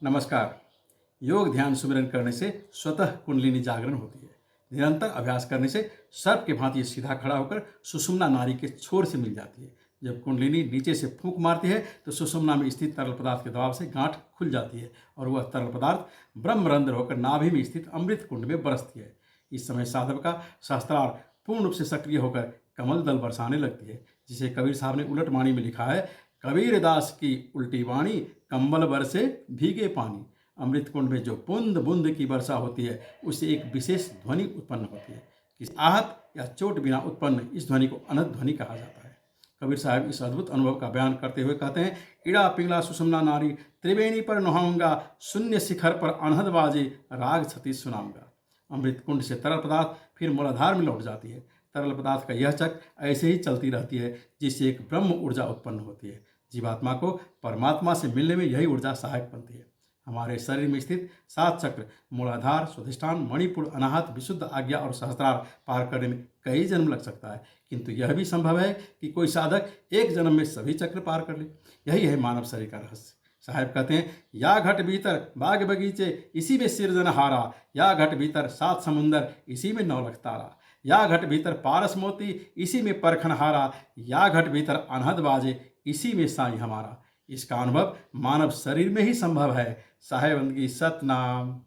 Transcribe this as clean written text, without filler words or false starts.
नमस्कार। योग ध्यान सुमिरन करने से स्वतः कुंडलिनी जागरण होती है। निरंतर अभ्यास करने से सर्प के भांति ये सीधा खड़ा होकर सुषुम्ना नाड़ी के छोर से मिल जाती है। जब कुंडलिनी नीचे से फूंक मारती है तो सुषुम्ना में स्थित तरल पदार्थ के दबाव से गांठ खुल जाती है और वह तरल पदार्थ ब्रह्मरंध्र होकर नाभि में स्थित अमृत कुंड में बरसती है। इस समय साधक का सहस्त्रार पूर्ण रूप से सक्रिय होकर कमल दल बरसाने लगती है, जिसे कबीर साहब ने उलट वाणी में लिखा है, कबीर दास की उल्टी वाणी, कंबल बरसे भीगे पानी। अमृत कुंड में जो बूंद बूंद की वर्षा होती है उससे एक विशेष ध्वनि उत्पन्न होती है। किसी आहत या चोट बिना उत्पन्न इस ध्वनि को अनंत ध्वनि कहा जाता है। कबीर साहब इस अद्भुत अनुभव का बयान करते हुए कहते हैं, इड़ा पिंगला सुषुम्ना नारी, त्रिवेणी पर नहाऊंगा, शून्य शिखर पर अनहद बाजे, राग छती सुनाऊंगा। अमृत कुंड से तरल पदार्थ फिर मूलाधार में लौट जाती है। तरल पदार्थ का यह चक्र ऐसे ही चलती रहती है, जिससे एक ब्रह्म ऊर्जा उत्पन्न होती है। जीवात्मा को परमात्मा से मिलने में यही ऊर्जा सहायक बनती है। हमारे शरीर में स्थित 7 चक्र मूलाधार, स्वाधिष्ठान, मणिपुर, अनाहत, विशुद्ध आज्ञा और सहस्त्रार पार करने में कई जन्म लग सकता है, किंतु यह भी संभव है कि कोई साधक एक जन्म में सभी चक्र पार कर ले। यही है मानव शरीर का रहस्य। साहब कहते हैं, या घट भीतर बाग बगीचे, इसी में सिरजन हारा, या घट भीतर 7 समुंदर, इसी में 9 लख तारा, या घट भीतर पारस मोती, इसी में परखन हारा, या घट भीतर अनहद बाजे, इसी में साईं हमारा। इसका अनुभव मानव शरीर में ही संभव है। साहेब बंदगी सतनाम।